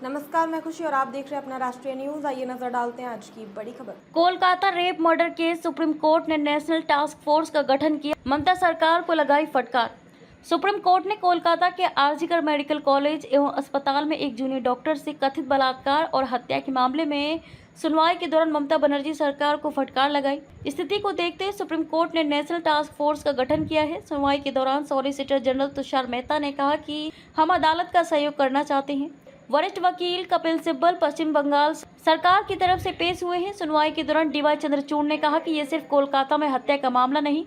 नमस्कार, मैं खुशी और आप देख रहे हैं अपना राष्ट्रीय न्यूज। आइए नजर डालते हैं आज की बड़ी खबर। Kolkata rape murder case supreme court ने नेशनल टास्क फोर्स का गठन किया, ममता सरकार को लगाई फटकार। सुप्रीम कोर्ट ने कोलकाता के आरजीकर मेडिकल कॉलेज एवं अस्पताल में एक जूनियर डॉक्टर से कथित बलात्कार और हत्या के मामले में सुनवाई के दौरान ममता बनर्जी सरकार को फटकार लगाई। स्थिति को देखते हुए सुप्रीम कोर्ट ने नेशनल टास्क फोर्स का गठन किया है। सुनवाई के दौरान सॉलिसिटर जनरल तुषार मेहता ने कहा कि हम अदालत का सहयोग करना चाहते हैं। वरिष्ठ वकील कपिल सिब्बल पश्चिम बंगाल सरकार की तरफ से पेश हुए हैं। सुनवाई के दौरान डीवाई चंद्रचूड़ ने कहा कि ये सिर्फ कोलकाता में हत्या का मामला नहीं,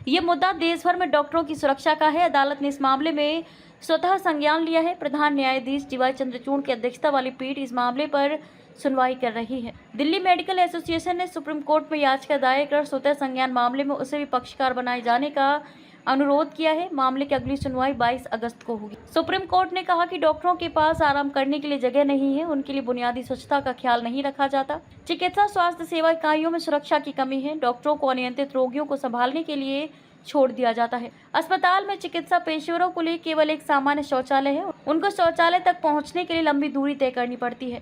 ये मुद्दा देश भर में डॉक्टरों की सुरक्षा का है। अदालत ने इस मामले में स्वतः संज्ञान लिया है। प्रधान न्यायाधीश डीवाई चंद्रचूड़ की अध्यक्षता वाली पीठ इस मामले पर सुनवाई कर रही है। दिल्ली मेडिकल एसोसिएशन ने सुप्रीम कोर्ट में याचिका दायर कर स्वतः संज्ञान मामले में उसे भी पक्षकार बनाए जाने का अनुरोध किया है। मामले की अगली सुनवाई 22 अगस्त को होगी। सुप्रीम कोर्ट ने कहा कि डॉक्टरों के पास आराम करने के लिए जगह नहीं है, उनके लिए बुनियादी स्वच्छता का ख्याल नहीं रखा जाता। चिकित्सा स्वास्थ्य सेवा इकाइयों में सुरक्षा की कमी है। डॉक्टरों को अनियंत्रित रोगियों को संभालने के लिए छोड़ दिया जाता है। अस्पताल में चिकित्सा पेशेवरों के लिए केवल एक सामान्य शौचालय है, उनको शौचालय तक पहुँचने के लिए लंबी दूरी तय करनी पड़ती है।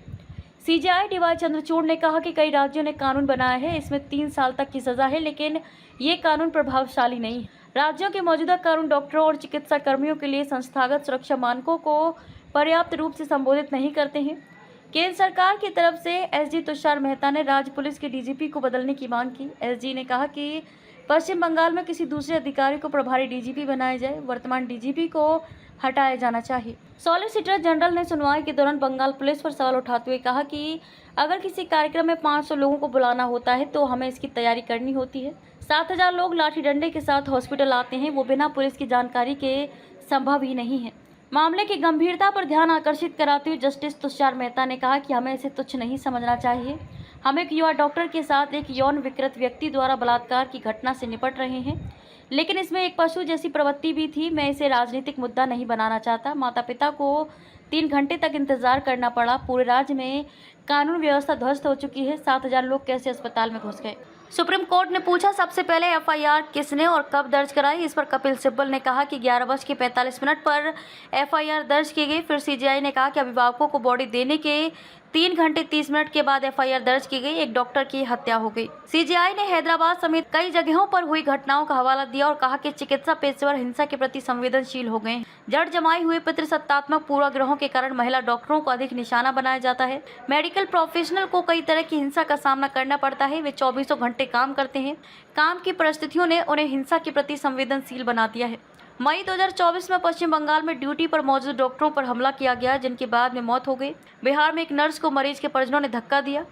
सीजेआई डीवाई चंद्रचूड़ ने कहा कि कई राज्यों ने कानून बनाया है, इसमें 3 साल तक की सजा है, लेकिन ये कानून प्रभावशाली नहीं है। राज्यों के मौजूदा कानून डॉक्टरों और चिकित्सा कर्मियों के लिए संस्थागत सुरक्षा मानकों को पर्याप्त रूप से संबोधित नहीं करते हैं। केंद्र सरकार की तरफ से एसजी तुषार मेहता ने राज्य पुलिस के डीजीपी को बदलने की मांग की। एसजी ने कहा कि पश्चिम बंगाल में किसी दूसरे अधिकारी को प्रभारी डीजीपी बनाया जाए, वर्तमान डीजीपी को हटाया जाना चाहिए। सॉलिसिटर जनरल ने सुनवाई के दौरान बंगाल पुलिस पर सवाल उठाते हुए कहा कि अगर किसी कार्यक्रम में 500 लोगों को बुलाना होता है तो हमें इसकी तैयारी करनी होती है। 7000 लोग लाठी डंडे के साथ हॉस्पिटल आते हैं, वो बिना पुलिस की जानकारी के संभव ही नहीं है। मामले की गंभीरता पर ध्यान आकर्षित कराते हुए जस्टिस तुषार मेहता ने कहा कि हमें इसे तुच्छ नहीं समझना चाहिए। हम एक युवा डॉक्टर के साथ एक यौन विकृत व्यक्ति द्वारा बलात्कार की घटना से निपट रहे हैं, लेकिन इसमें एक पशु जैसी प्रवृत्ति भी थी। मैं इसे राजनीतिक मुद्दा नहीं बनाना चाहता। माता पिता को 3 घंटे तक इंतजार करना पड़ा। पूरे राज्य में कानून व्यवस्था ध्वस्त हो चुकी है। 7000 लोग कैसे अस्पताल में घुस गए? सुप्रीम कोर्ट ने पूछा, सबसे पहले एफआईआर किसने और कब दर्ज कराई? इस पर कपिल सिब्बल ने कहा कि 11:45 पर एफआईआर दर्ज की गई। फिर सीजेआई ने कहा कि अभिभावकों को बॉडी देने के 3 घंटे 30 मिनट के बाद एफआईआर दर्ज की गई। एक डॉक्टर की हत्या हो गई। सीजेआई ने हैदराबाद समेत कई जगहों पर हुई घटनाओं का हवाला दिया और कहा कि चिकित्सा पेशेवर हिंसा के प्रति संवेदनशील हो गए। जड़ जमाई हुए पितृसत्तात्मक पूर्वाग्रहों के कारण महिला डॉक्टरों को अधिक निशाना बनाया जाता है। मेडिकल प्रोफेशनल को कई तरह की हिंसा का सामना करना पड़ता है। वे 24 घंटे काम करते हैं। काम की परिस्थितियों ने उन्हें हिंसा के प्रति संवेदनशील बना दिया है। मई 2024 में पश्चिम बंगाल में ड्यूटी पर मौजूद डॉक्टरों पर हमला किया गया, जिनकी बाद में मौत हो गई। बिहार में एक नर्स को मरीज के परिजनों ने धक्का दिया।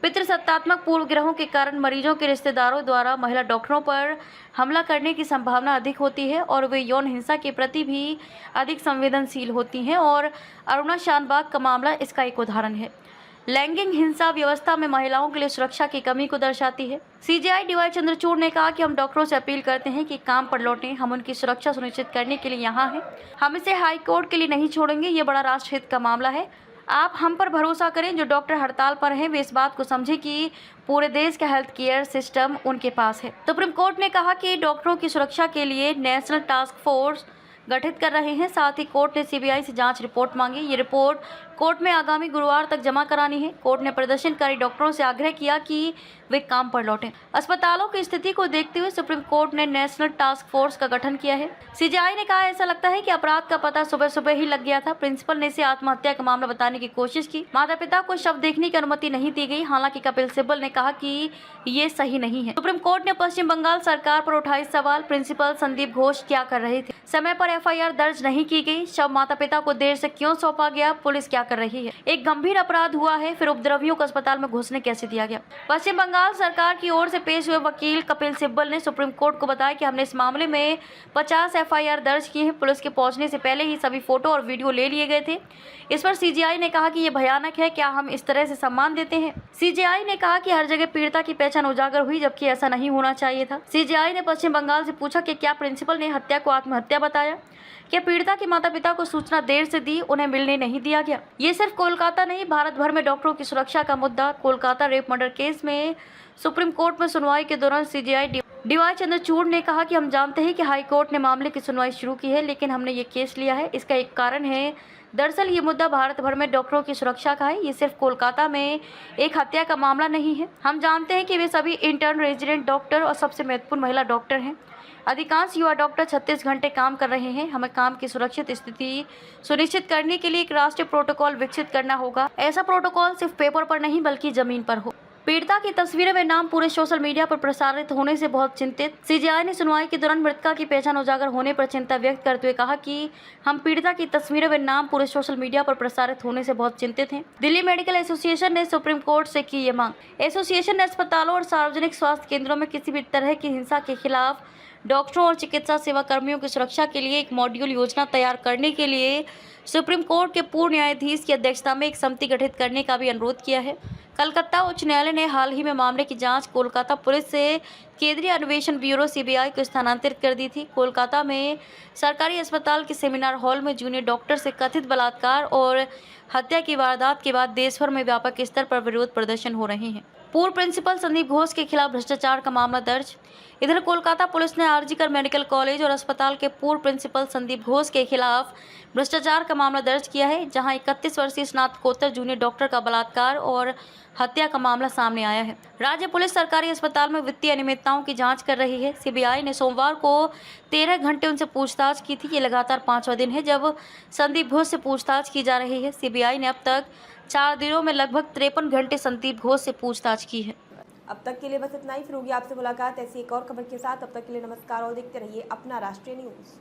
पितृसत्तात्मक पूर्वग्रहों के कारण मरीजों के रिश्तेदारों द्वारा महिला डॉक्टरों पर हमला करने की संभावना अधिक होती है और वे यौन हिंसा के प्रति भी अधिक संवेदनशील होती हैं, और अरुणा शानबाग का मामला इसका एक उदाहरण है। लैंगिक हिंसा व्यवस्था में महिलाओं के लिए सुरक्षा की कमी को दर्शाती है। सीजेआई डीवाई चंद्रचूड़ ने कहा कि हम डॉक्टरों से अपील करते हैं कि काम पर लौटें। हम उनकी सुरक्षा सुनिश्चित करने के लिए यहाँ हैं। हम इसे हाई कोर्ट के लिए नहीं छोड़ेंगे। ये बड़ा राष्ट्रहित का मामला है। आप हम पर भरोसा करें। जो डॉक्टर हड़ताल पर हैं वे इस बात को समझें कि पूरे देश का हेल्थ केयर सिस्टम उनके पास है। सुप्रीम कोर्ट ने कहा कि डॉक्टरों की सुरक्षा के लिए नेशनल टास्क फोर्स गठित कर रहे हैं। साथ ही कोर्ट ने सीबीआई से जांच रिपोर्ट मांगी। ये रिपोर्ट कोर्ट में आगामी गुरुवार तक जमा करानी है। कोर्ट ने प्रदर्शनकारी डॉक्टरों से आग्रह किया कि वे काम पर लौटें। अस्पतालों की स्थिति को देखते हुए सुप्रीम कोर्ट ने नेशनल टास्क फोर्स का गठन किया है। सीजेआई ने कहा, ऐसा लगता है कि अपराध का पता सुबह सुबह ही लग गया था। प्रिंसिपल ने इसे आत्महत्या का मामला बताने की कोशिश की। माता पिता को शव देखने की अनुमति नहीं दी गई। हालांकि कपिल सिब्बल ने कहा कि ये सही नहीं है। सुप्रीम कोर्ट ने पश्चिम बंगाल सरकार पर उठाए सवाल। प्रिंसिपल संदीप घोष क्या कर रहे थे? समय पर एफआईआर दर्ज नहीं की गई। शव माता पिता को देर से क्यों सौंपा गया? पुलिस क्या कर रही है? एक गंभीर अपराध हुआ है, फिर उपद्रवियों को अस्पताल में घुसने कैसे दिया गया? पश्चिम बंगाल सरकार की ओर से पेश हुए वकील कपिल सिब्बल ने सुप्रीम कोर्ट को बताया कि हमने इस मामले में 50 एफआईआर दर्ज किए हैं। पुलिस के पहुंचने से पहले ही सभी फोटो और वीडियो ले लिए गए थे। इस पर सीजेआई ने कहा कि यह भयानक है। क्या हम इस तरह से सम्मान देते हैं? सीजेआई ने कहा कि हर जगह पीड़िता की पहचान उजागर हुई, जबकि ऐसा नहीं होना चाहिए था। सीजेआई ने पश्चिम बंगाल से पूछा कि क्या प्रिंसिपल ने हत्या को आत्महत्या बताया? क्या पीड़िता के माता पिता को सूचना देर से दी, उन्हें मिलने नहीं दिया गया? ये सिर्फ कोलकाता नहीं, भारत भर में डॉक्टरों की सुरक्षा का मुद्दा। कोलकाता रेप मर्डर केस में सुप्रीम कोर्ट में सुनवाई के दौरान सीजेआई डीवाई चंद्रचूड़ ने कहा कि हम जानते हैं कि हाई कोर्ट ने मामले की सुनवाई शुरू की है, लेकिन हमने ये केस लिया है। इसका एक कारण है दरअसल ये मुद्दा भारत भर में डॉक्टरों की सुरक्षा का है। ये सिर्फ कोलकाता में एक हत्या का मामला नहीं है। हम जानते हैं कि वे सभी इंटर्न, रेजिडेंट डॉक्टर और सबसे महत्वपूर्ण महिला डॉक्टर हैं। अधिकांश युवा डॉक्टर 36 घंटे काम कर रहे हैं। हमें काम की सुरक्षित स्थिति सुनिश्चित करने के लिए एक राष्ट्रीय प्रोटोकॉल विकसित करना होगा। ऐसा प्रोटोकॉल सिर्फ पेपर पर नहीं बल्कि जमीन पर हो। पीड़िता की तस्वीरें व नाम पूरे सोशल मीडिया पर प्रसारित होने से बहुत चिंतित। सीजीआई ने सुनवाई के दौरान मृतका की पहचान उजागर होने पर चिंता व्यक्त करते हुए कहा कि हम पीड़िता की तस्वीरें व नाम पूरे सोशल मीडिया पर प्रसारित होने से बहुत चिंतित हैं। दिल्ली मेडिकल एसोसिएशन ने सुप्रीम कोर्ट से की ये मांग। एसोसिएशन ने अस्पतालों और सार्वजनिक स्वास्थ्य केंद्रों में किसी भी तरह की हिंसा के खिलाफ डॉक्टरों और चिकित्सा सेवा कर्मियों की सुरक्षा के लिए एक मॉड्यूल योजना तैयार करने के लिए सुप्रीम कोर्ट के पूर्व न्यायाधीश की अध्यक्षता में एक समिति गठित करने का भी अनुरोध किया है। कलकत्ता उच्च न्यायालय ने हाल ही में मामले की जांच कोलकाता पुलिस से केंद्रीय अन्वेषण ब्यूरो सीबीआई को स्थानांतरित कर दी थी। कोलकाता में सरकारी अस्पताल के सेमिनार हॉल में जूनियर डॉक्टर से कथित बलात्कार और हत्या की वारदात के बाद देश भर में व्यापक स्तर पर विरोध प्रदर्शन हो रहे हैं। पूर्व प्रिंसिपल संदीप घोष के खिलाफ भ्रष्टाचार का मामला दर्ज। इधर कोलकाता पुलिस ने आरजीकर मेडिकल कॉलेज और अस्पताल के पूर्व प्रिंसिपल संदीप घोष के खिलाफ भ्रष्टाचार का मामला दर्ज किया है, जहां 31 वर्षीय स्नातकोत्तर जूनियर डॉक्टर का बलात्कार और हत्या का मामला सामने आया है। राज्य पुलिस सरकारी अस्पताल में वित्तीय अनियमितताओं की जांच कर रही है। सीबीआई ने सोमवार को 13 घंटे उनसे पूछताछ की थी। ये लगातार 5वां दिन है जब संदीप घोष से पूछताछ की जा रही है। सीबीआई ने अब तक 4 दिनों में लगभग 53 घंटे संदीप घोष से पूछताछ की है। अब तक के लिए बस इतना ही। फिर होगी आपसे मुलाकात ऐसी एक और खबर के साथ। अब तक के लिए नमस्कार और देखते रहिए अपना राष्ट्रीय न्यूज़।